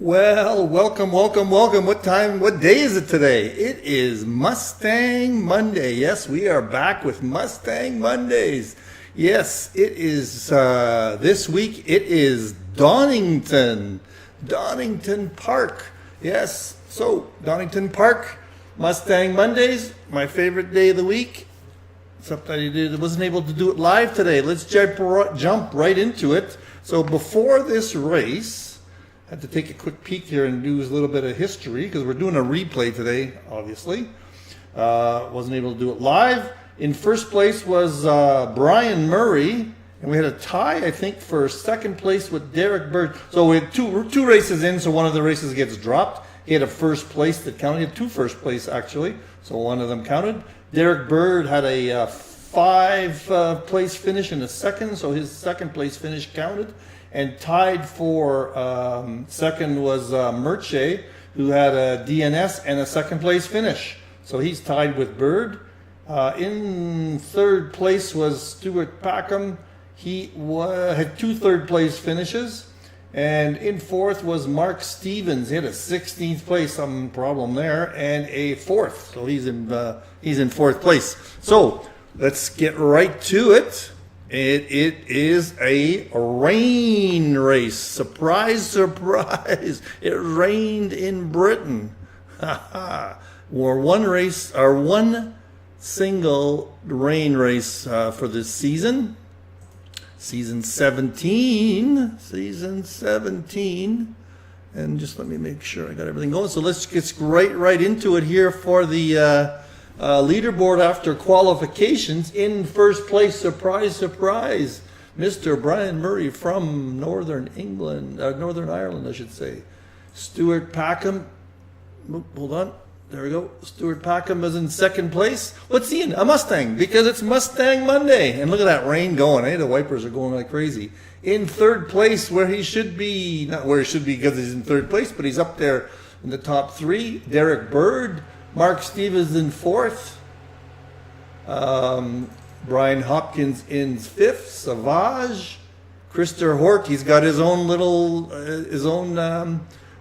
Well, welcome. What day is it today? It is Mustang Monday. Yes, we are back with Mustang Mondays. Yes, it is, this week it is Donington Park. Yes, so Donington Park, Mustang Mondays, my favorite day of the week. Except I wasn't able to do it live today. Let's jump right into it. So before this race, had to take a quick peek here and do a little bit of history because we're doing a replay today, obviously. Wasn't able to do it live. In first place was Brian Murray, and we had a tie, I think, for second place with Derek Bird. So we had two races in, so one of the races gets dropped. He had a first place that counted. He had two first place, actually, so one of them counted. Derek Bird had a place finish in the second, so his second place finish counted. And tied for second was Murche, who had a DNS and a second place finish. So he's tied with Bird. In third place was Stuart Packham. He had two third place finishes. And in fourth was Mark Stevens. He had a 16th place, some problem there, and a fourth. So he's in fourth place. So let's get right to it. It is a rain race. Surprise, surprise. It rained in Britain. Or one single rain race for this season. Season 17. And just let me make sure I got everything going. So let's get right into it here for the leaderboard after qualifications. In first place, surprise, Mr. Brian Murray from Northern Ireland, I should say. Stuart Packham, hold on, there we go. Stuart Packham is in second place. What's he in? A Mustang, because it's Mustang Monday. And look at that rain going, eh? The wipers are going like crazy. In third place, where he should be, not where he should be because he's in third place, but he's up there in the top three. Derek Bird. Mark Stevens in fourth. Brian Hopkins in fifth. Savage. Christer Hort, he's got his own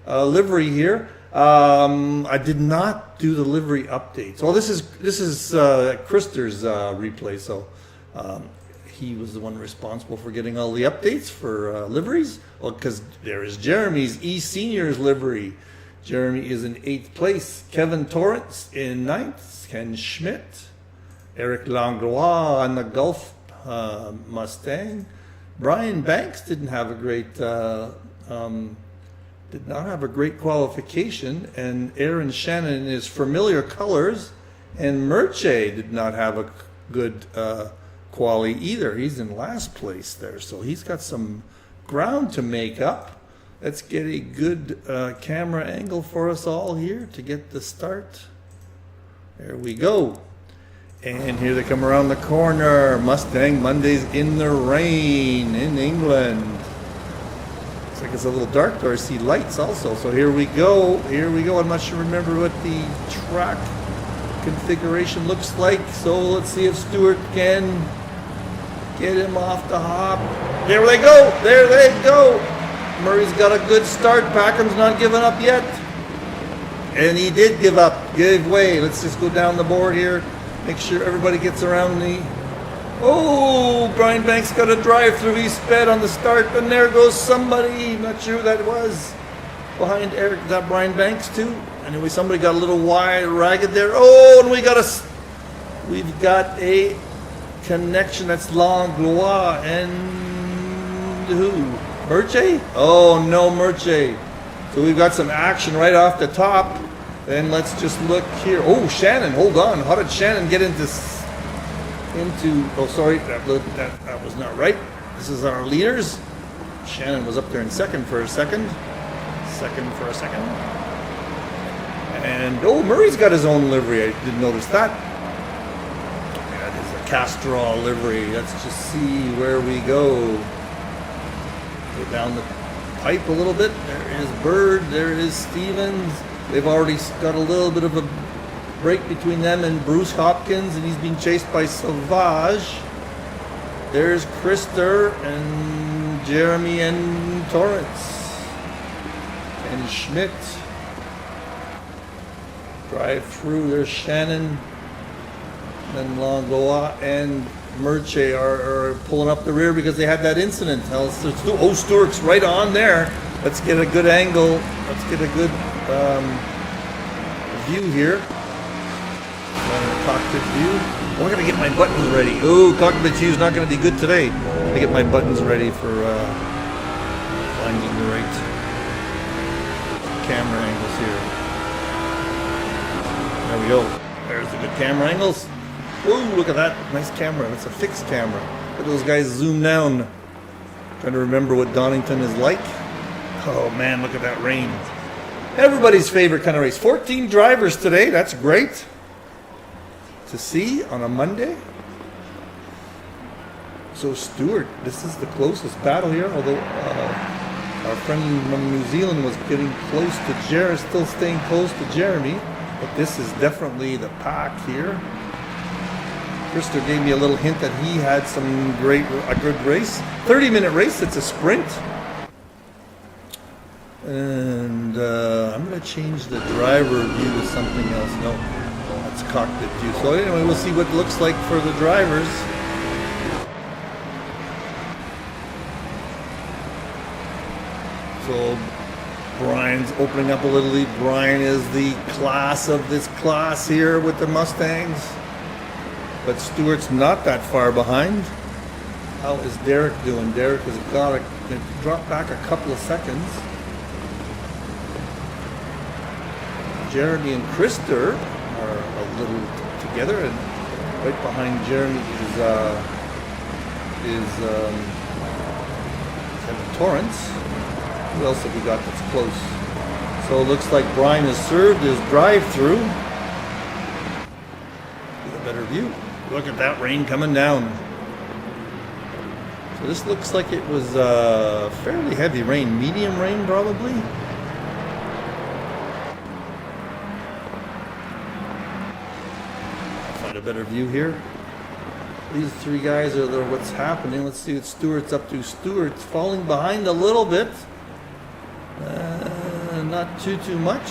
livery here. I did not do the livery update. So this is Christer's replay. So he was the one responsible for getting all the updates for liveries. Well, because there is Jeremy's eSeniors livery. Jeremy is in 8th place. Kevin Torrance in 9th. Ken Schmidt. Eric Langlois on the Gulf Mustang. Brian Banks did not have a great qualification, and Aaron Shannon in his familiar colors, and Murche did not have a good quali either. He's in last place there, so he's got some ground to make up. Let's get a good camera angle for us all here to get the start. There we go. And here they come around the corner. Mustang Mondays in the rain in England. Looks like it's a little dark there. I see lights also. So here we go. I'm not sure remember what the track configuration looks like. So let's see if Stuart can get him off the hop. There they go. Murray's got a good start. Packham's not giving up yet. And he did give way. Let's just go down the board here. Make sure everybody gets around me. Oh, Brian Banks got a drive through. He sped on the start. And there goes somebody. Not sure who that was. Behind Eric. Is that Brian Banks too? Anyway, somebody got a little wide, ragged there. Oh, and we've got a connection. That's Langlois and who? Murche? Oh no, Murche. So we've got some action right off the top. Then let's just look here. Oh, Shannon, hold on. How did Shannon get into oh, sorry, that was not right. This is our leaders. Shannon was up there in second for a second. And oh, Murray's got his own livery. I didn't notice that. That is a Castrol livery. Let's just see where we go. Go down the pipe a little bit. There is Bird. There is Stevens. They've already got a little bit of a break between them and Bruce Hopkins, and he's being chased by Savage. There's Christer and Jeremy and Torrance. and Schmidt. Drive through. There's Shannon. Then Longoa and Merche are pulling up the rear because they had that incident. Oh, Stewart's right on there. Let's get a good angle. Let's get a good view here. Cockpit view. Oh, I gotta get my buttons ready. Oh, cockpit view is not gonna be good today. I get my buttons ready for finding the right camera angles here. There we go. There's the good camera angles. Whoa, look at that. Nice camera. It's a fixed camera. Look at those guys zoom down. Trying to remember what Donington is like. Oh man, look at that rain. Everybody's favorite kind of race. 14 drivers today. That's great to see on a Monday. So Stewart, this is the closest battle here, although our friend from New Zealand was getting close to Jeremy, still staying close to Jeremy, but this is definitely the pack here. Krister gave me a little hint that he had a good race. 30-minute race, it's a sprint. And I'm going to change the driver view to something else. No, that's cockpit view. So anyway, we'll see what it looks like for the drivers. So Brian's opening up a little lead. Brian is the class of this class here with the Mustangs. But Stewart's not that far behind. How is Derek doing? Derek has got to drop back a couple of seconds. Jeremy and Krister are a little together, and right behind Jeremy is Kevin Torrance. Who else have we got that's close? So it looks like Brian has served his drive-through. Get a better view. Look at that rain coming down. So this looks like it was fairly heavy rain, medium rain probably. I'll find a better view here. These three guys are what's happening. Let's see what Stewart's up to. Stewart's falling behind a little bit. Not too much.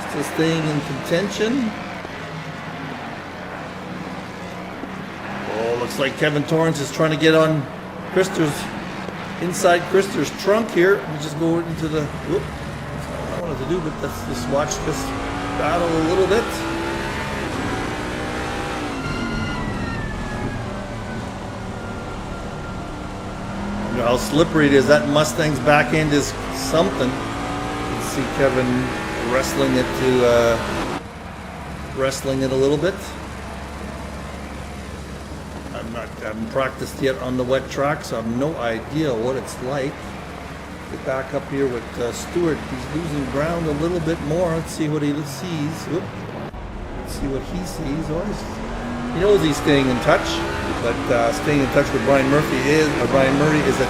Still staying in contention. Oh, looks like Kevin Torrance is trying to get on inside Krister's trunk here. Let me just go into the. Whoop, that's not what I wanted to do, but let's just watch this battle a little bit. How slippery it is. That Mustang's back end is something. You can see Kevin wrestling it a little bit. I haven't practiced yet on the wet track, so I have no idea what it's like. Get back up here with Stewart. He's losing ground a little bit more. Let's see what he sees. Whoop. Let's see what he sees. He knows he's staying in touch. But staying in touch with Brian Murray is a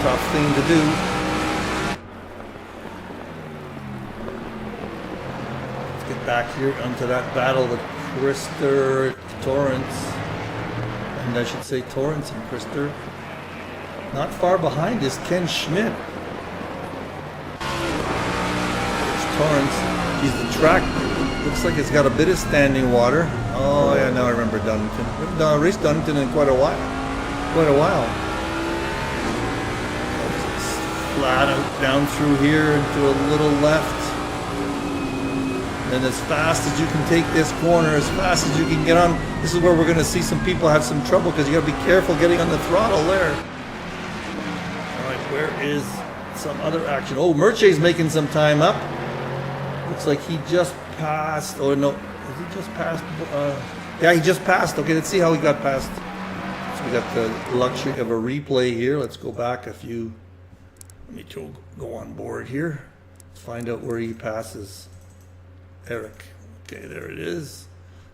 tough thing to do. Let's get back here onto that battle with Krister Torrance, and I should say Torrance and Krister. Not far behind is Ken Schmidt. There's Torrance. He's the track. Looks like it's got a bit of standing water. Oh yeah, now I remember Donington. We haven't raced Donington in quite a while. It's flat out down through here into a little left. And as fast as you can take this corner, as fast as you can get on. This is where we're going to see some people have some trouble because you got to be careful getting on the throttle there. All right, where is some other action? Oh, Merche's making some time up. Looks like he just passed. Oh no. He just passed. Yeah, he just passed. Okay, let's see how he got past. So we got the luxury of a replay here. Let's go back a few. Let me go on board here. Let's find out where he passes Eric. Okay, there it is.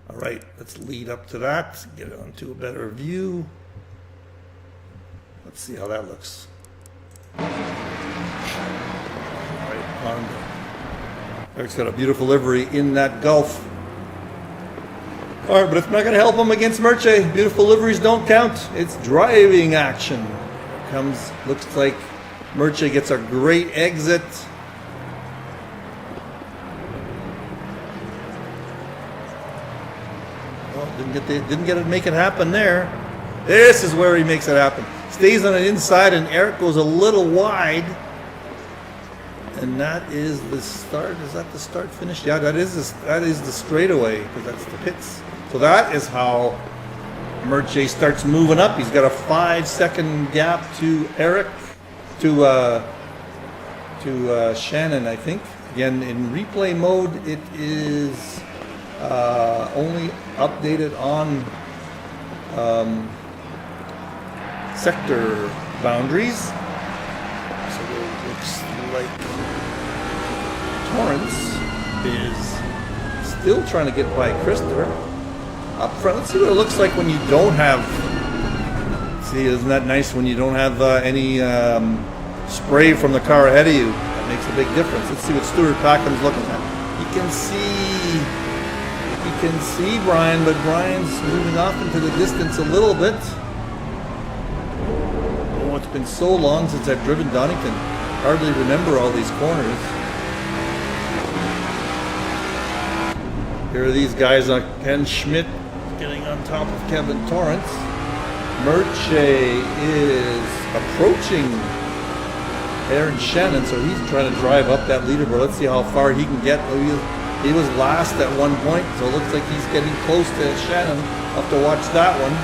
All right, let's lead up to that. Get it onto a better view. Let's see how that looks. All right, Honda. Eric's got a beautiful livery in that Gulf. All right, but it's not going to help him against Merche. Beautiful liveries don't count. It's driving action. Here comes, looks like Merche gets a great exit. Well, didn't get to make it happen there. This is where he makes it happen. Stays on the inside, and Eric goes a little wide. And that is the start. Is that the start finish? Yeah, that is the straightaway, because that's the pits. So that is how Merche starts moving up. He's got a 5-second gap to Eric, to Shannon, I think. Again, in replay mode, it is only updated on sector boundaries. So it looks like Torrance is still trying to get by Krister. Up front, let's see what it looks like when you don't have. See, isn't that nice when you don't have any spray from the car ahead of you? That makes a big difference. Let's see what Stuart Packham's looking at. You can see Brian, but Brian's moving off into the distance a little bit. Oh, it's been so long since I've driven Donington. Hardly remember all these corners. Here are these guys on Ken Schmidt getting on top of Kevin Torrance. Merche is approaching Aaron Shannon, so he's trying to drive up that leaderboard. Let's see how far he can get. He was last at one point, so it looks like he's getting close to Shannon. I'll have to watch that one.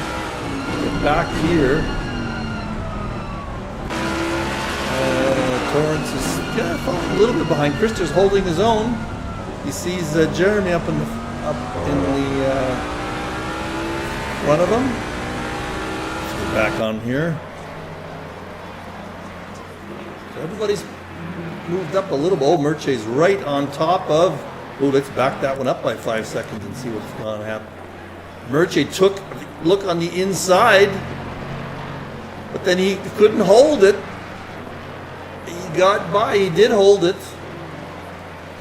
Get back here. Torrance is falling a little bit behind. Krister's holding his own. He sees Jeremy up in the front of him. Let's get back on here. So everybody's moved up a little bit. Oh, Merche's right on top of. Oh, let's back that one up by 5 seconds and see what's going to happen. Merche took a look on the inside, but then he couldn't hold it. He got by. He did hold it.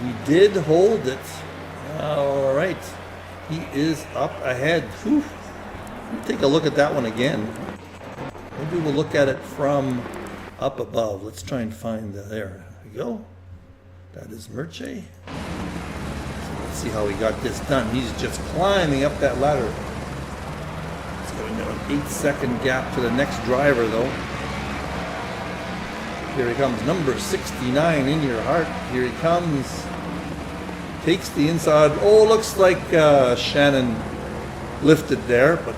He did hold it. All right. He is up ahead. Whew. Let me take a look at that one again. Maybe we'll look at it from up above. Let's try and find there. There we go. That is Merche. Let's see how he got this done. He's just climbing up that ladder. It's going to an 8-second gap to the next driver, though. Here he comes, number 69 in your heart. Here he comes. Takes the inside. Oh, looks like Shannon lifted there, but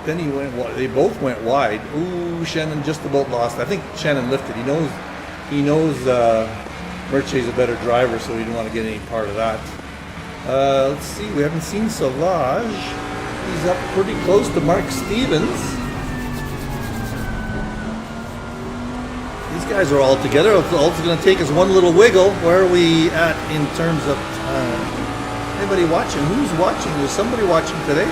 then he went. They both went wide. Ooh, Shannon just about lost. I think Shannon lifted. He knows Merche's a better driver, so he didn't want to get any part of that. Let's see. We haven't seen Sauvage. He's up pretty close to Mark Stevens. These guys are all together. All it's going to take is one little wiggle. Where are we at in terms of time? Anybody watching? Who's watching? There's somebody watching today.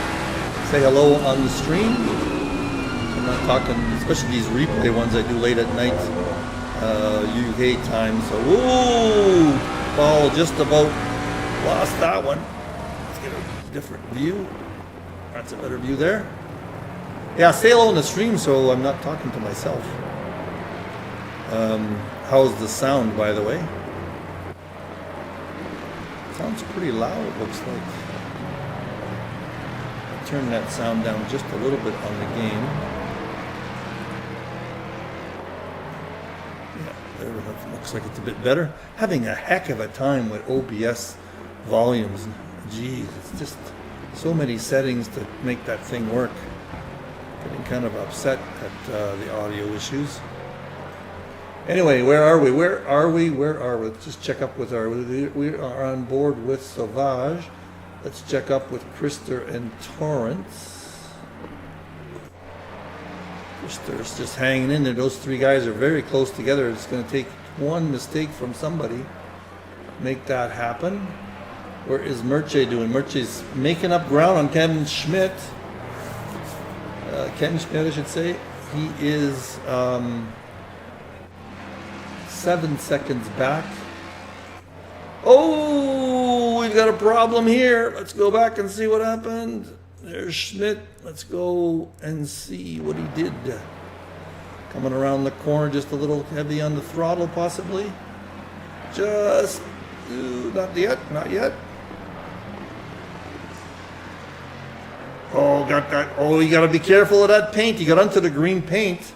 Say hello on the stream. I'm not talking, especially these replay ones I do late at night, UK time. So, ooh, Paul just about lost that one. Let's get a different view. That's a better view there. Yeah, say hello on the stream so I'm not talking to myself. How's the sound, by the way? Sounds pretty loud, it looks like. I'll turn that sound down just a little bit on the game. Yeah, there it looks like it's a bit better. Having a heck of a time with OBS volumes. Geez, it's just so many settings to make that thing work. Getting kind of upset at the audio issues. Anyway, where are we? Let's just check up with we are on board with Sauvage. Let's check up with Krister and Torrance. Krister's just hanging in there. Those three guys are very close together. It's going to take one mistake from somebody to make that happen. Where is Merche doing? Merche's making up ground on Kevin Schmidt. Kevin Schmidt, I should say. He is 7 seconds back. Oh, we've got a problem here. Let's go back and see what happened. There's Schmidt. Let's go and see what he did. Coming around the corner, just a little heavy on the throttle, possibly. Just, not yet, not yet. Oh, got that. Oh, you got to be careful of that paint. You got onto the green paint.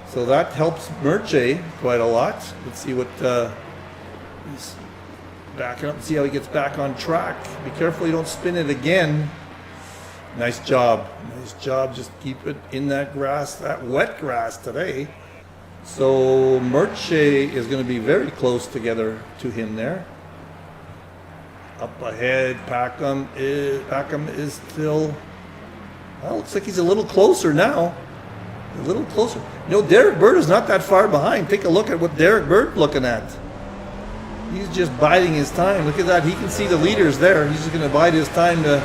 So that helps Merche quite a lot. Let's see what he's backing up and see how he gets back on track. Be careful you don't spin it again. Nice job. Nice job. Just keep it in that grass, that wet grass today. So Merche is going to be very close together to him there. Up ahead, Packham is still, well, looks like he's a little closer now. A little closer. You know, Derek Bird is not that far behind. Take a look at what Derek Bird's looking at. He's just biding his time. Look at that. He can see the leaders there. He's just going to bide his time to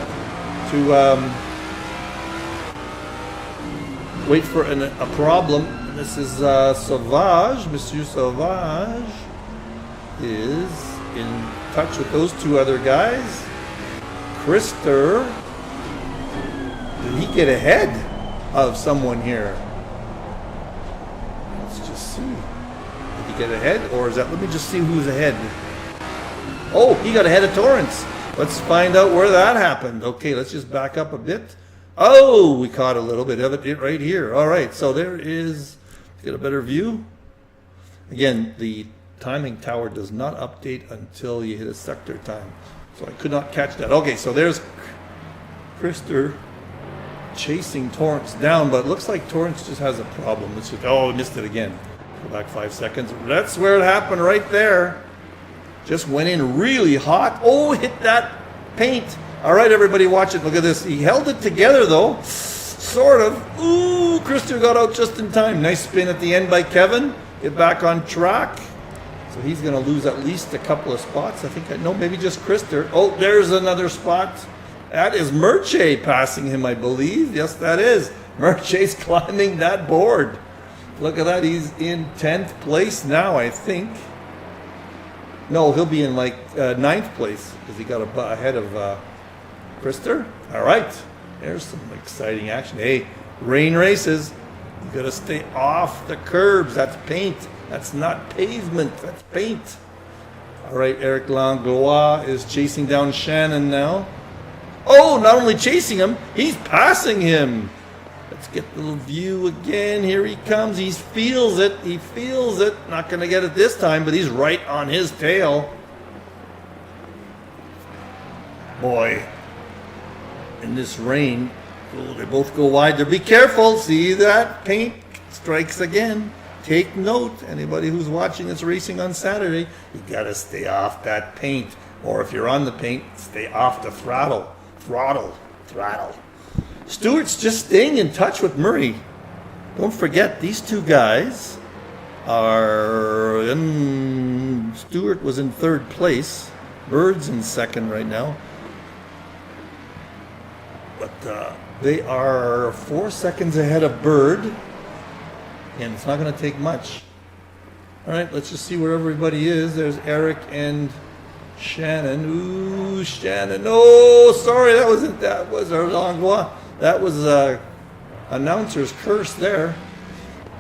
wait for a problem. And this is Sauvage. Monsieur Sauvage is in touch with those two other guys. Krister, did he get ahead of someone here? Let's just see. Did he get ahead, or is that? Let me just see who's ahead. Oh, he got ahead of Torrance. Let's find out where that happened. Okay, let's just back up a bit. Oh, we caught a little bit of it right here. All right, so there is. Let's get a better view. Again, the timing tower does not update until you hit a sector time. So I could not catch that. Okay, so there's Krister chasing Torrance down, but it looks like Torrance just has a problem. It's just, oh, missed it again. Go back 5 seconds. That's where it happened right there. Just went in really hot. Oh, hit that paint. All right, everybody watch it. Look at this. He held it together, though. Sort of. Ooh, Krister got out just in time. Nice spin at the end by Kevin. Get back on track. So he's going to lose at least a couple of spots. I think, no, maybe just Krister. Oh, there's another spot. That is Merche passing him, I believe. Yes, that is. Merche's climbing that board. Look at that. He's in 10th place now, I think. No, he'll be in like 9th place because he got ahead of Krister. All right. There's some exciting action. Hey, rain races. You got to stay off the curbs. That's paint. That's not pavement. That's paint. All right, Eric Langlois is chasing down Shannon now. Oh, not only chasing him, he's passing him. Let's get the little view again. Here he comes. He feels it. He feels it. Not going to get it this time, but he's right on his tail. Boy, in this rain, oh, they both go wide there. Be careful. See that? Paint strikes again. Take note, anybody who's watching this racing on Saturday, you got to stay off that paint. Or if you're on the paint, stay off the throttle. Throttle. Stewart's just staying in touch with Murray. Don't forget, these two guys are in. Stewart was in 3rd place. Bird's in 2nd right now. But they are 4 seconds ahead of Bird. And it's not going to take much. All right, let's just see where everybody is. There's Eric and Shannon. Ooh, Shannon. Oh, sorry, that was our Langlois. That was announcer's curse there.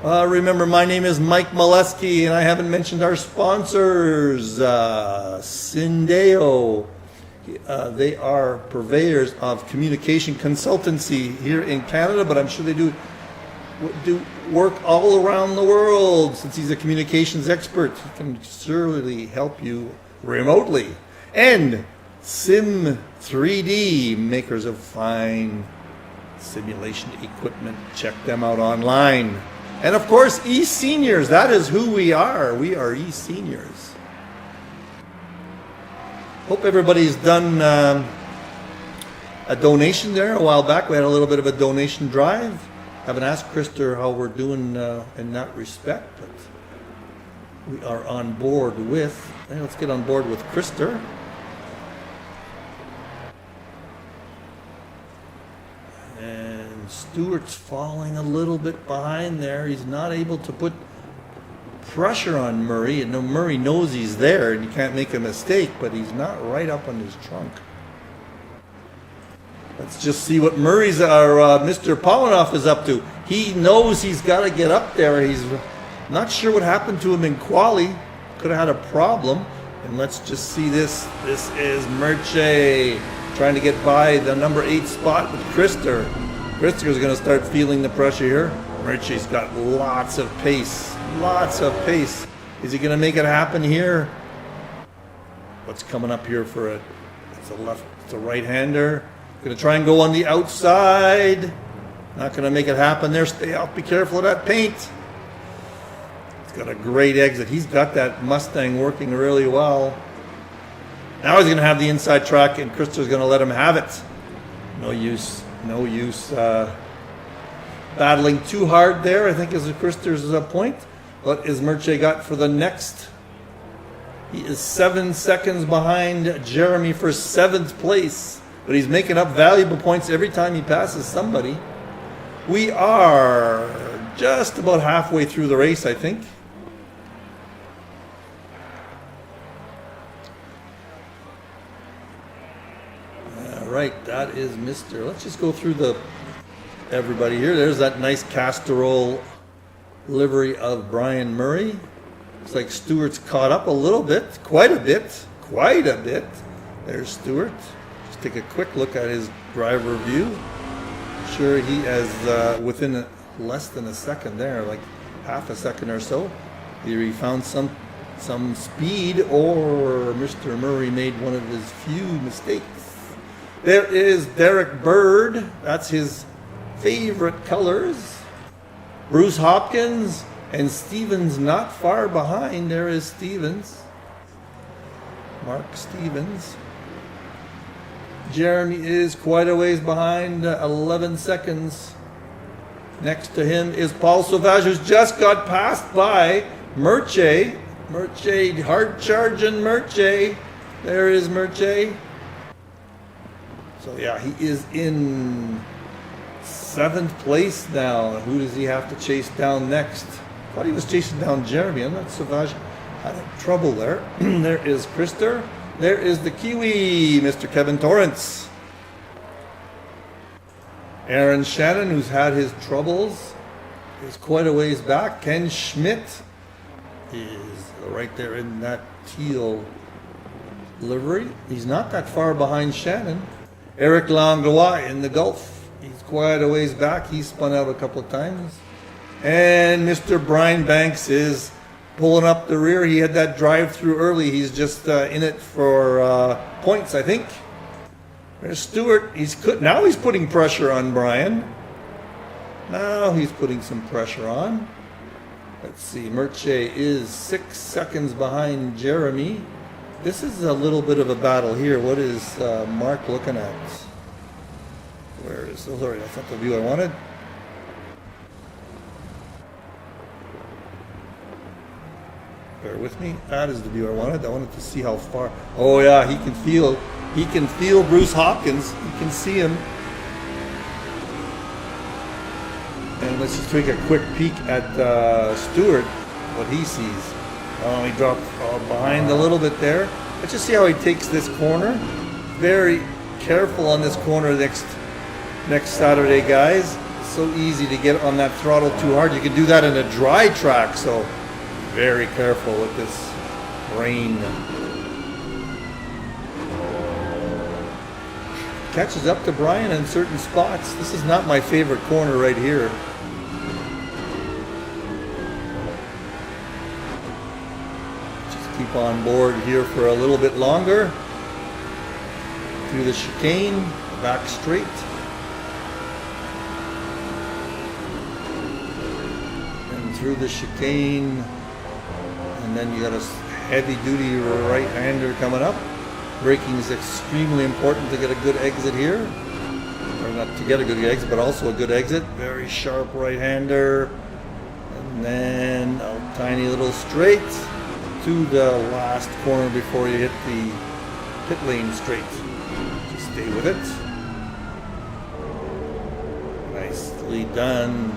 Remember, my name is Mike Molesky, and I haven't mentioned our sponsors, Syndeo. They are purveyors of communication consultancy here in Canada, but I'm sure they do work all around the world. Since he's a communications expert, he can surely help you remotely. And Sim 3D, makers of fine simulation equipment. Check them out online. And of course, eSeniors. That is who we are. We are eSeniors. Hope everybody's done a donation there a while back. We had a little bit of a donation drive. Haven't asked Krister how we're doing in that respect, but we are on board with. Let's get on board with Krister. And Stewart's falling a little bit behind there. He's not able to put pressure on Murray. And Murray knows he's there and you can't make a mistake, but he's not right up on his trunk. Let's just see what Mr. Polinoff is up to. He knows he's got to get up there. He's not sure what happened to him in quali. Could have had a problem. And let's just see this. This is Merche trying to get by the number 8 spot with Krister. Krister's going to start feeling the pressure here. Merche's got lots of pace. Lots of pace. Is he going to make it happen here? What's coming up here for it? It's a right-hander. Going to try and go on the outside. Not going to make it happen there. Stay out. Be careful of that paint. He's got a great exit. He's got that Mustang working really well. Now he's going to have the inside track, and Krister's going to let him have it. No use battling too hard there, I think, is Krister's point. What is Merche got for the next? He is 7 seconds behind Jeremy for 7th place. But he's making up valuable points every time he passes somebody. We are just about halfway through the race, I think. All right, that is Mr. Let's just go through everybody here. There's that nice Castrol livery of Brian Murray. Looks like Stewart's caught up a little bit, quite a bit. There's Stewart. Just take a quick look at his driver view. Sure, he has within less than a second there, like half a second or so. Either he found some speed, or Mr. Murray made one of his few mistakes. There is Derek Bird. That's his favorite colors. Bruce Hopkins and Stevens not far behind. There is Stevens. Mark Stevens. Jeremy is quite a ways behind, 11 seconds. Next to him is Paul Sauvage, who's just got passed by Merche. Merche, hard charging Merche. There is Merche. So yeah, he is in 7th place now. Who does he have to chase down next? I thought he was chasing down Jeremy. I'm not Sauvage. Had trouble there. There is Krister. There is the Kiwi, Mr. Kevin Torrance. Aaron Shannon, who's had his troubles, is quite a ways back. Ken Schmidt is right there in that teal livery. He's not that far behind Shannon. Eric Langlois in the Gulf. He's quite a ways back. He spun out a couple of times. And Mr. Brian Banks is pulling up the rear. He had that drive through early. He's just in it for points, I think. There's Stewart. Now he's putting pressure on Brian. Now he's putting some pressure on. Let's see. Merche is 6 seconds behind Jeremy. This is a little bit of a battle here. What is Mark looking at? Where is? Oh, sorry, that's not the view I wanted. Bear with me. That is the view I wanted. I wanted to see how far. Oh yeah, he can feel Bruce Hopkins. You can see him. And let's just take a quick peek at Stewart, what he sees. Oh, he dropped behind a little bit there. Let's just see how he takes this corner. Very careful on this corner next Saturday, guys. It's so easy to get on that throttle too hard. You can do that in a dry track, so very careful with this rain. Catches up to Brian in certain spots. This is not my favorite corner right here. Just keep on board here for a little bit longer. Through the chicane, back straight. And through the chicane. And then you got a heavy-duty right-hander coming up. Braking is extremely important to get a good exit here. Or not to get a good exit, but also a good exit. Very sharp right-hander. And then a tiny little straight to the last corner before you hit the pit lane straight. Just stay with it. Nicely done.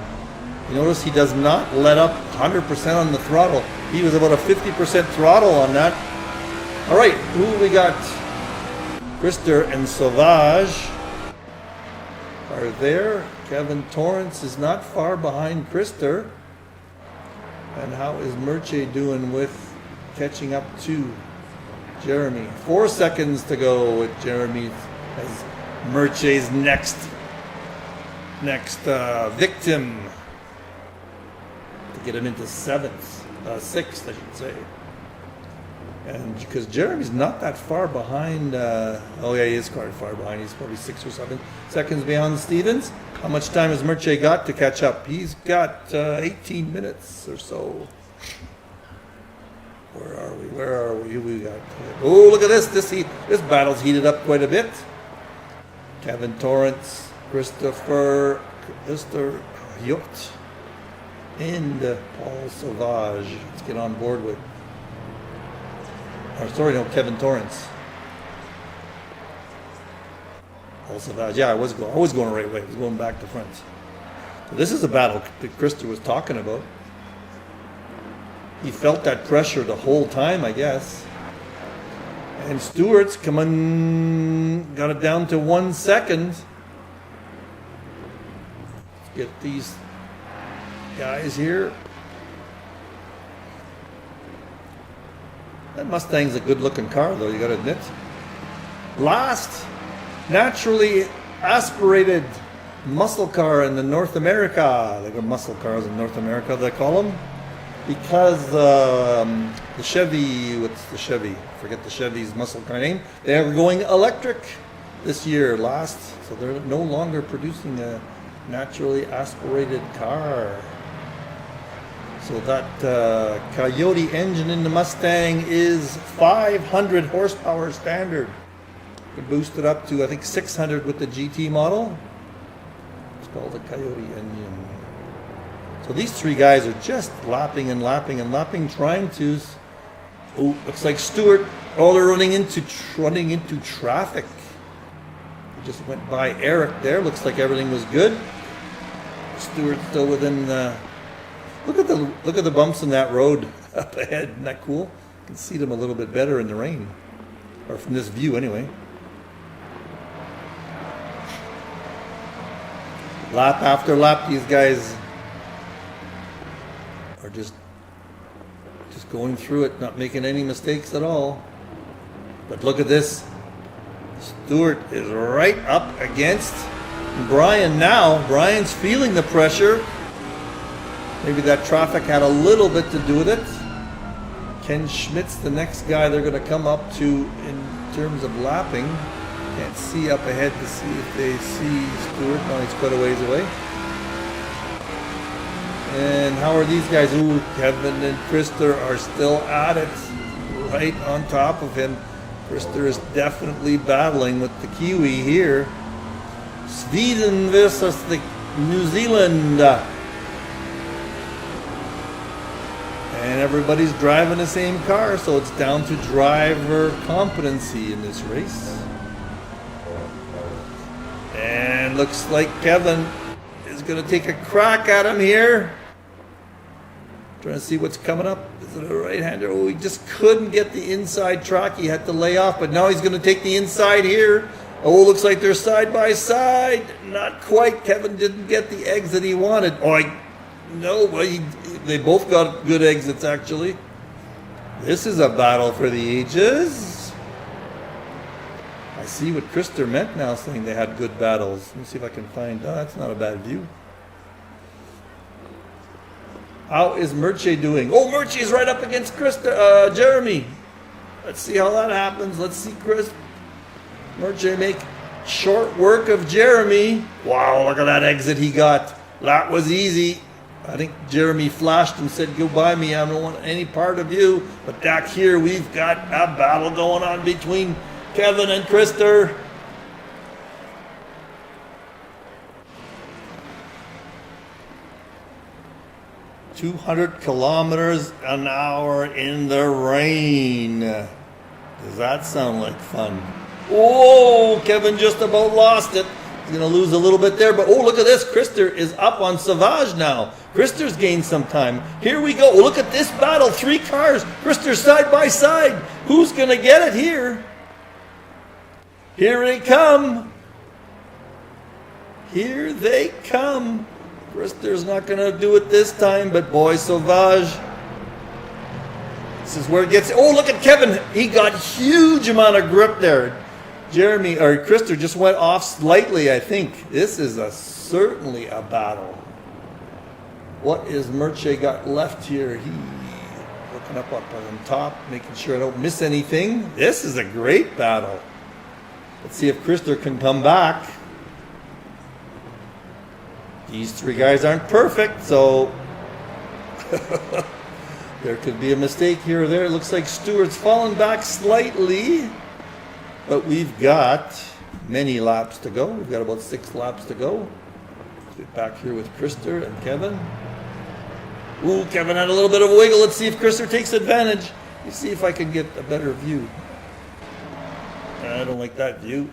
You notice he does not let up 100% on the throttle. He was about a 50% throttle on that. All right, who we got? Krister and Sauvage. are there. Kevin Torrance is not far behind Krister. And how is Murche doing with catching up to Jeremy? 4 seconds to go with Jeremy as Murche's next victim to get him into sixth, I should say. And because Jeremy's not that far behind, oh yeah, he is quite far behind. He's probably 6 or 7 seconds behind Stevens. How much time has Murche got to catch up? He's got 18 minutes or so. Where are we? Who we got? Oh, look at this. This battle's heated up quite a bit. Kevin Torrance, Christopher Hjort, and Paul Sauvage. Let's get on board with. Kevin Torrance. Paul Sauvage. Yeah, I was going the right way. I was going back to front. So this is a battle that Krister was talking about. He felt that pressure the whole time, I guess. And Stewart's got it down to 1 second. Let's get these guys here. That Mustang's a good-looking car, though, you got to admit. Last naturally aspirated muscle car in North America. They got muscle cars in North America, they call them. Because the Chevy, what's the Chevy? Forget the Chevy's muscle car name. They are going electric this year, so they're no longer producing a naturally aspirated car. So that Coyote engine in the Mustang is 500 horsepower standard. Could boost it up to, I think, 600 with the GT model. It's called a Coyote engine. So these three guys are just lapping and lapping and lapping, trying to. Oh, looks like Stewart. Oh, they're running into traffic. They just went by Eric there. Looks like everything was good. Stewart still within. Look at the bumps in that road up ahead. Isn't that cool? You can see them a little bit better in the rain, or from this view anyway. Lap after lap, these guys are just going through it, not making any mistakes at all. But look at this. Stewart is right up against Brian now. Brian's feeling the pressure. Maybe that traffic had a little bit to do with it. Ken Schmidt's the next guy they're going to come up to in terms of lapping. Can't see up ahead to see if they see Stewart. No, he's quite a ways away. And how are these guys? Ooh, Kevin and Krister are still at it, right on top of him. Krister is definitely battling with the Kiwi here. Sweden versus the New Zealand. And everybody's driving the same car, so it's down to driver competency in this race. And looks like Kevin is going to take a crack at him here. Trying to see what's coming up. Is it a right-hander? Oh, he just couldn't get the inside track. He had to lay off, but now he's going to take the inside here. Oh, looks like they're side by side. Not quite. Kevin didn't get the exit he wanted. They both got good exits, actually. This is a battle for the ages. I see what Krister meant now, saying they had good battles. Let me see if I can find. Oh, that's not a bad view. How is Murche doing? Oh, Murche is right up against Jeremy. Let's see how that happens. Let's see Murche make short work of Jeremy. Wow, look at that exit he got. That was easy. I think Jeremy flashed and said, "Go by me. I don't want any part of you." But back here, we've got a battle going on between Kevin and Krister. 200 kilometers an hour in the rain. Does that sound like fun? Oh, Kevin just about lost it. He's going to lose a little bit there, but oh, look at this. Krister is up on Sauvage now. Krister's gained some time. Here we go. Look at this battle. 3 cars. Krister side by side. Who's going to get it here? Here they come. Here they come. Krister's not going to do it this time, but boy, Sauvage. This is where it gets. Oh, look at Kevin. He got huge amount of grip there. Krister just went off slightly, I think. This is certainly a battle. What is Merche got left here? He looking up on top, making sure I don't miss anything. This is a great battle. Let's see if Krister can come back. These three guys aren't perfect, so there could be a mistake here or there. It looks like Stewart's fallen back slightly, but we've got many laps to go. We've got about 6 laps to go. Let's get back here with Krister and Kevin. Ooh, Kevin had a little bit of a wiggle. Let's see if Krister takes advantage. Let's see if I can get a better view. I don't like that view.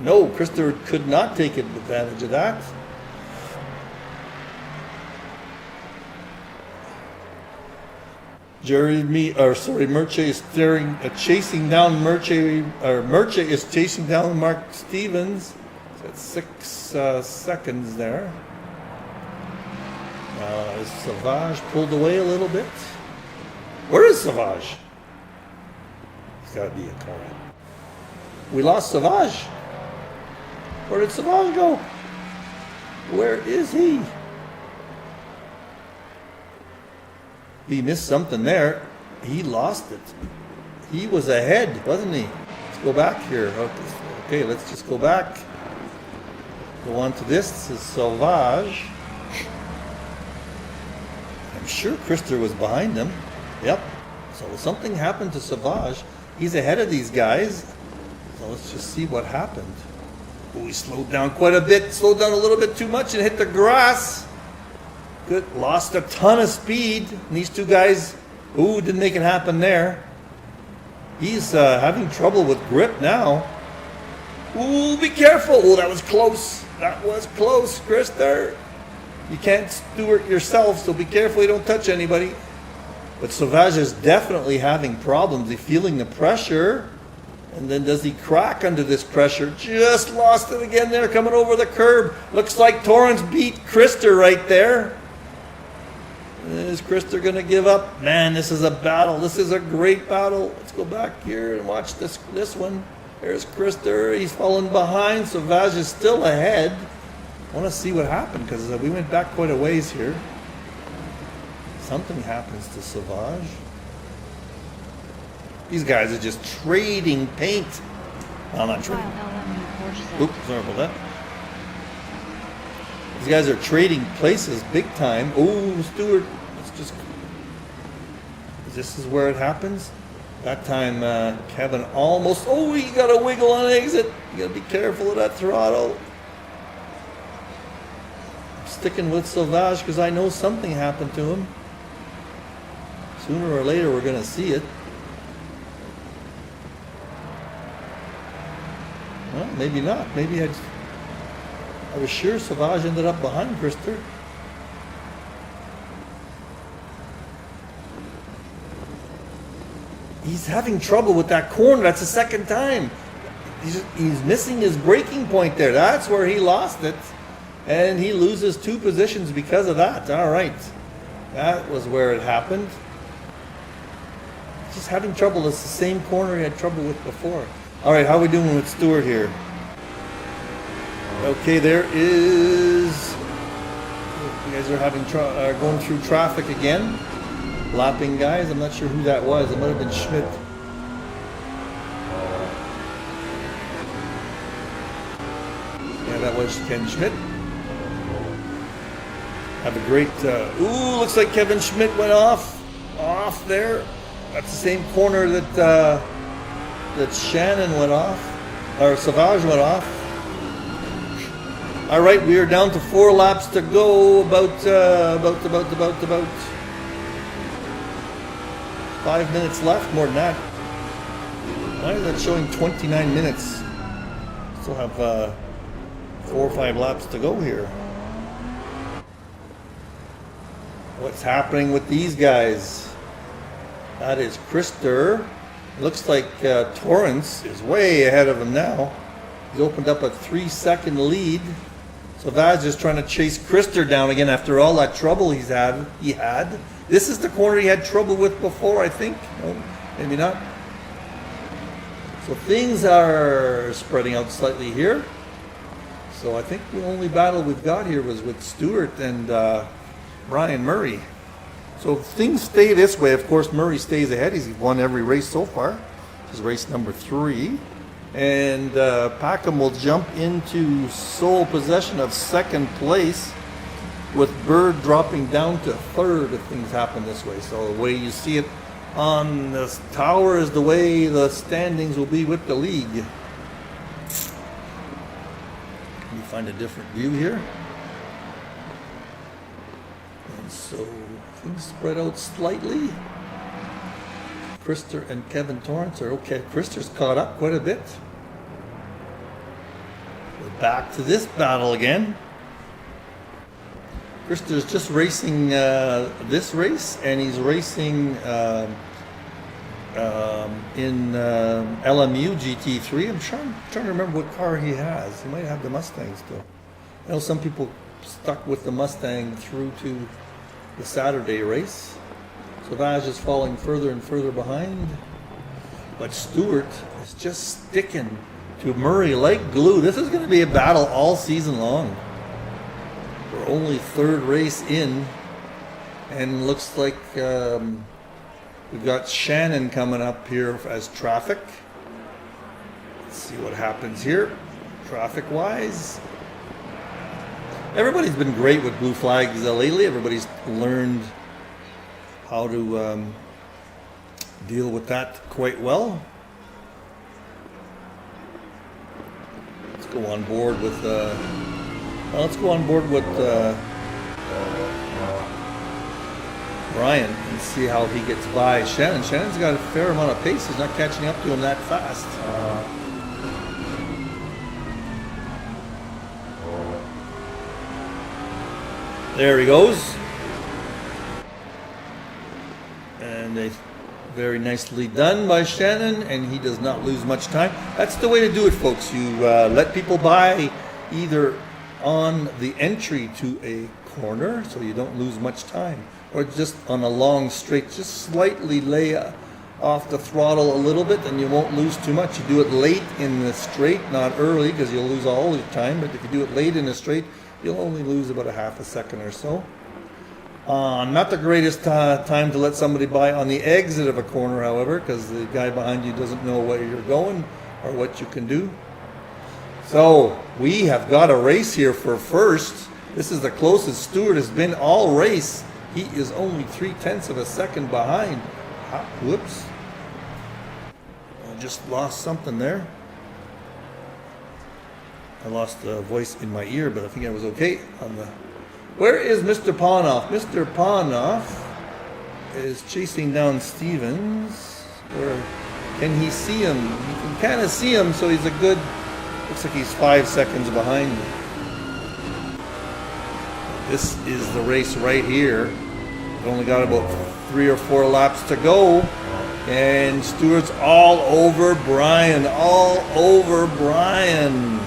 No, Krister could not take advantage of that. Merche is chasing down Merche is chasing down Mark Stevens. That's 6 seconds there. Is Sauvage pulled away a little bit? Where is Sauvage? He's got to be a car. We lost Sauvage. Where did Sauvage go? Where is he? He missed something there. He lost it. He was ahead, wasn't he? Let's go back here. Okay, let's just go back. Go on to this. This is Sauvage. I'm sure Krister was behind him. Yep. So something happened to Sauvage. He's ahead of these guys. So let's just see what happened. Oh, he slowed down quite a bit. Slowed down a little bit too much and hit the grass. Good. Lost a ton of speed. And these two guys, didn't make it happen there. He's having trouble with grip now. Ooh, be careful. Oh, that was close. That was close, Krister. You can't steward yourself, so be careful you don't touch anybody. But Sauvage is definitely having problems. He's feeling the pressure. And then does he crack under this pressure? Just lost it again there, coming over the curb. Looks like Torrance beat Krister right there. Is Krister going to give up? Man, this is a battle. This is a great battle. Let's go back here and watch this one. There's Krister. He's fallen behind. Sauvage is still ahead. I want to see what happened because we went back quite a ways here. Something happens to Sauvage. These guys are just trading paint. No, not trading. Oops, sorry about that. These guys are trading places big time. Oh, Stewart. This is where it happens. That time, Kevin almost. Oh, he got a wiggle on exit. You got to be careful of that throttle. I'm sticking with Sauvage because I know something happened to him. Sooner or later, we're going to see it. Well, maybe not. Maybe I was sure Sauvage ended up behind Krister. He's having trouble with that corner. That's the second time. He's missing his braking point there. That's where he lost it. And he loses 2 positions because of that. All right. That was where it happened. Just having trouble. It's the same corner he had trouble with before. All right, how are we doing with Stewart here? Okay, there is. You guys are having going through traffic again. Lapping guys. I'm not sure who that was. It might have been Schmidt. Yeah, that was Ken Schmidt. Have a great. Looks like Kevin Schmidt went off there. That's the same corner that Shannon went off, or Sauvage went off. All right, we are down to 4 laps to go. About 5 minutes left, more than that. Why is that showing 29 minutes? Still have 4 or 5 laps to go here. What's happening with these guys? That is Krister. Looks like Torrance is way ahead of him now. He's opened up a 3-second lead. So Vaz is trying to chase Krister down again after all that trouble he had. This is the corner he had trouble with before, I think. No, maybe not. So things are spreading out slightly here. So I think the only battle we've got here was with Stewart and Brian Murray. So if things stay this way, of course, Murray stays ahead. He's won every race so far. This is race number 3. And Packham will jump into sole possession of second place, with Bird dropping down to third if things happen this way. So the way you see it on the tower is the way the standings will be with the league. Let me find a different view here. And so things spread out slightly. Krister and Kevin Torrance are okay. Krister's caught up quite a bit. We're back to this battle again. Krister's just racing this race, and he's racing in LMU GT3. I'm trying to remember what car he has. He might have the Mustang still. I know some people stuck with the Mustang through to the Saturday race. So Vaz is falling further and further behind. But Stewart is just sticking to Murray like glue. This is going to be a battle all season long. We're only third race in, and looks like we've got Shannon coming up here as traffic. Let's see what happens here, traffic-wise. Everybody's been great with blue flags lately. Everybody's learned how to deal with that quite well. Let's go on board with Brian and see how he gets by Shannon. Shannon's got a fair amount of pace. He's not catching up to him that fast. There he goes. And they very nicely done by Shannon, and he does not lose much time. That's the way to do it, folks. You let people by either on the entry to a corner, so you don't lose much time, or just on a long straight, just slightly lay off the throttle a little bit, and you won't lose too much. You do it late in the straight, not early, because you'll lose all your time, but if you do it late in the straight, you'll only lose about a half a second or so. Not the greatest time to let somebody by on the exit of a corner, however, because the guy behind you doesn't know where you're going or what you can do. So we have got a race here for first. This is the closest Stewart has been all race. He is only 0.3 of a second behind. Whoops. I just lost something there. I lost the voice in my ear, but I think I was okay on the... Where is Mr. Ponoff? Mr. Ponoff is chasing down Stevens. Where can he see him? You can kind of see him, so he's a good... Looks like he's 5 seconds behind me. This is the race right here. We've only got about 3 or 4 laps to go. And Stewart's all over Brian. All over Brian.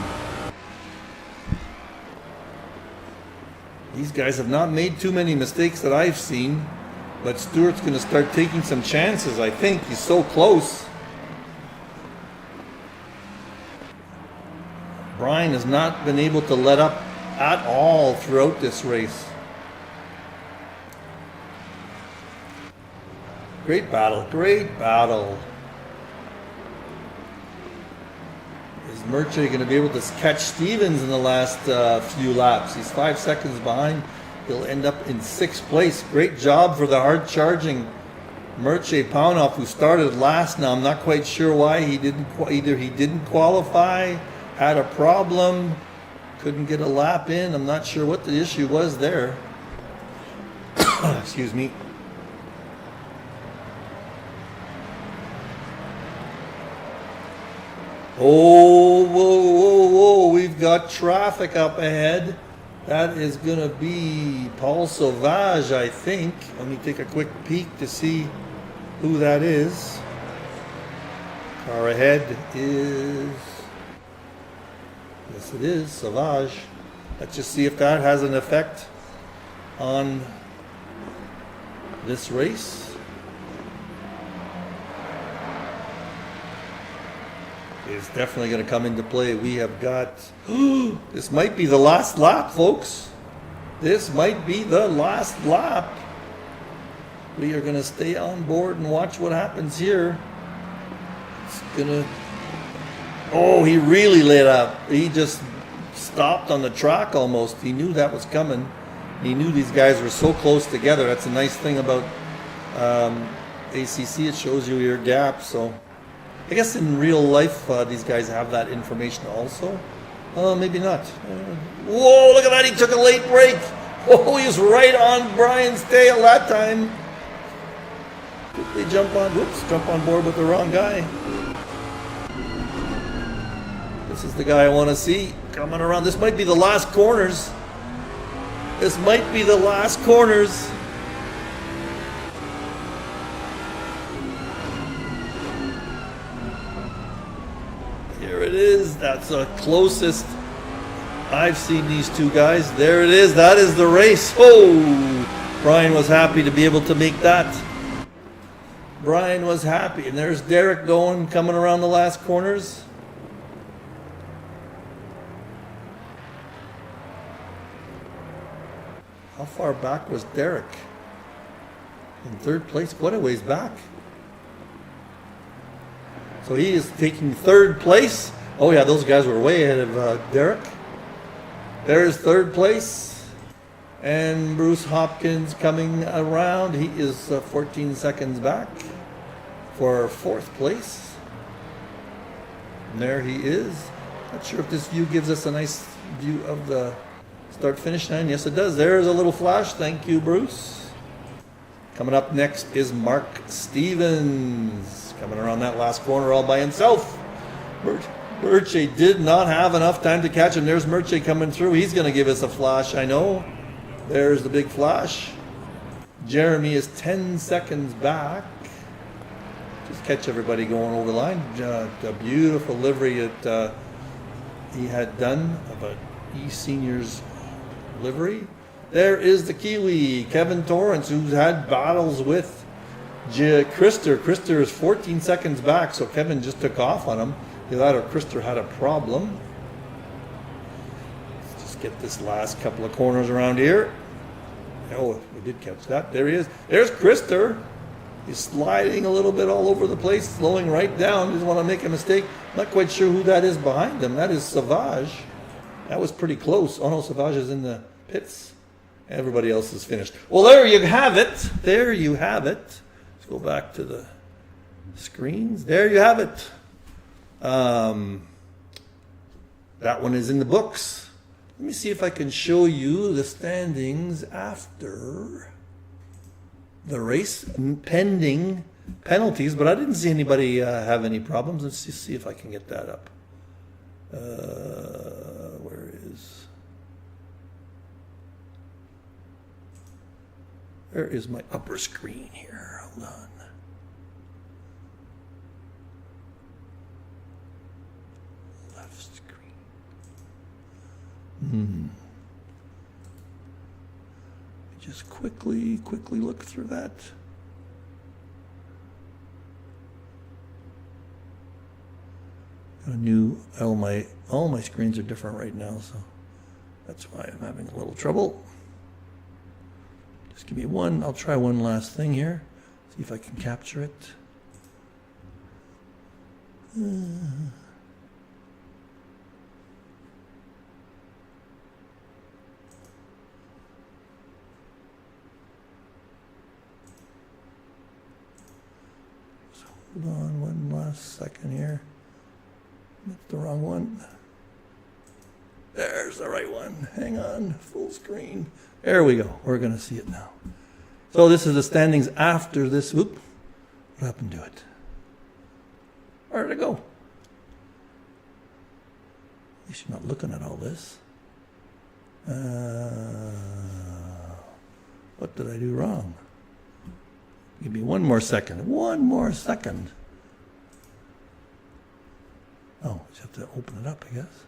These guys have not made too many mistakes that I've seen. But Stewart's going to start taking some chances, I think. He's so close. Brian has not been able to let up at all throughout this race. Great battle, great battle. Is Murche going to be able to catch Stevens in the last few laps? He's 5 seconds behind. He'll end up in 6th place. Great job for the hard-charging Murche Paunoff, who started last. Now I'm not quite sure why he didn't. Either he didn't qualify, had a problem, couldn't get a lap in. I'm not sure what the issue was there. Excuse me. Oh, whoa, whoa, whoa. We've got traffic up ahead. That is going to be Paul Sauvage, I think. Let me take a quick peek to see who that is. Car ahead is, yes it is, Savage. Let's just see if that has an effect on this race. It's definitely going to come into play. We have got, this might be the last lap, folks. This might be the last lap. We are going to stay on board and watch what happens here. It's going to, oh, he really lit up. He just stopped on the track almost. He knew that was coming. He knew these guys were so close together. That's a nice thing about ACC. It shows you your gap. So I guess in real life, these guys have that information also. Maybe not. Whoa, look at that. He took a late break. Oh, he was right on Brian's tail that time. Quickly jump on board with the wrong guy. This is the guy I want to see coming around. This might be the last corners. This might be the last corners. Here it is. That's the closest I've seen these two guys. There it is. That is the race. Oh, Brian was happy to be able to make that. Brian was happy. And there's Derek going, coming around the last corners. How far back was Derek? In third place, quite a ways back. So he is taking third place. Oh yeah, those guys were way ahead of Derek. There's third place. And Bruce Hopkins coming around. He is 14 seconds back for fourth place. And there he is. Not sure if this view gives us a nice view of the start-finish line. Yes, it does. There's a little flash. Thank you, Bruce. Coming up next is Mark Stevens. Coming around that last corner all by himself. Murche did not have enough time to catch him. There's Murche coming through. He's going to give us a flash, I know. There's the big flash. Jeremy is 10 seconds back. Just catch everybody going over the line. A beautiful livery that he had done about eSeniors livery. There is the Kiwi, Kevin Torrance, who's had battles with Krister. Krister is 14 seconds back, so Kevin just took off on him. Either Krister had a problem. Let's just get this last couple of corners around here. Oh, we did catch that. There he is. There's Krister. He's sliding a little bit all over the place, slowing right down. Doesn't want to make a mistake. Not quite sure who that is behind him. That is Savage. That was pretty close. Oh no, Savage is in the pits. Everybody else is finished. Well, there you have it. There you have it. Let's go back to the screens. There you have it. That one is in the books. Let me see if I can show you the standings after the race, pending penalties, but I didn't see anybody have any problems. Let's see if I can get that up. Where is my upper screen here? Hold on. Left screen. Just quickly look through that. Got a new, all my screens are different right now, so that's why I'm having a little trouble. Just give me one, I'll try one last thing here. See if I can capture it. So hold on one last second here. That's the wrong one. There's the right one. Hang on, full screen. There we go. We're going to see it now. So this is the standings after this. Whoop. What happened to it? Where did it go? At least you're not looking at all this. What did I do wrong? Give me one more second. One more second. Just have to open it up, I guess.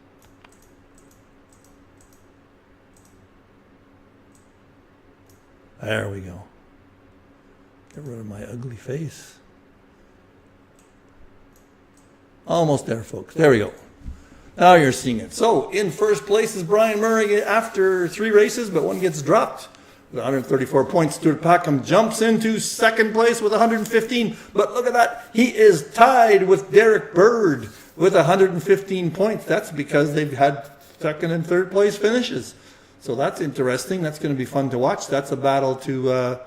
There we go. Get rid of my ugly face. Almost there, folks. There we go. Now you're seeing it. So in first place is Brian Murray after 3 races, but one gets dropped with 134 points. Stuart Packham jumps into second place with 115. But look at that. He is tied with Derek Bird with 115 points. That's because they've had second and third place finishes. So that's interesting. That's going to be fun to watch. That's a battle to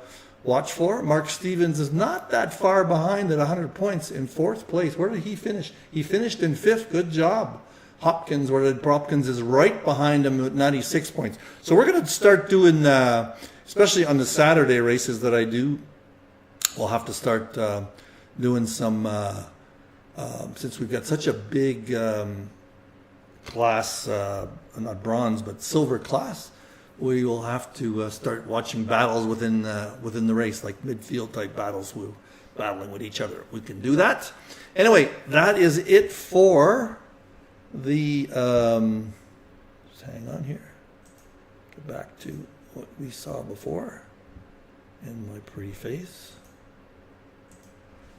watch for. Mark Stevens is not that far behind at 100 points in fourth place. Where did he finish? He finished in fifth. Good job. Hopkins is right behind him with 96 points. So we're going to start doing, especially on the Saturday races that I do, we'll have to start doing some, since we've got such a big class, not bronze, but silver class, we will have to start watching battles within the race, like midfield type battles, battling with each other. We can do that. Anyway, that is it for the, just hang on here, get back to what we saw before in my pretty face.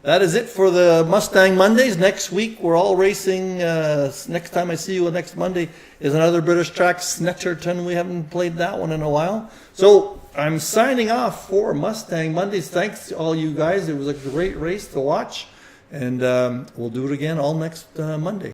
That is it for the Mustang Mondays. Next week, we're all racing. Next time I see you next Monday is another British track, Snetterton. We haven't played that one in a while. So I'm signing off for Mustang Mondays. Thanks to all you guys. It was a great race to watch. And we'll do it again all next Monday.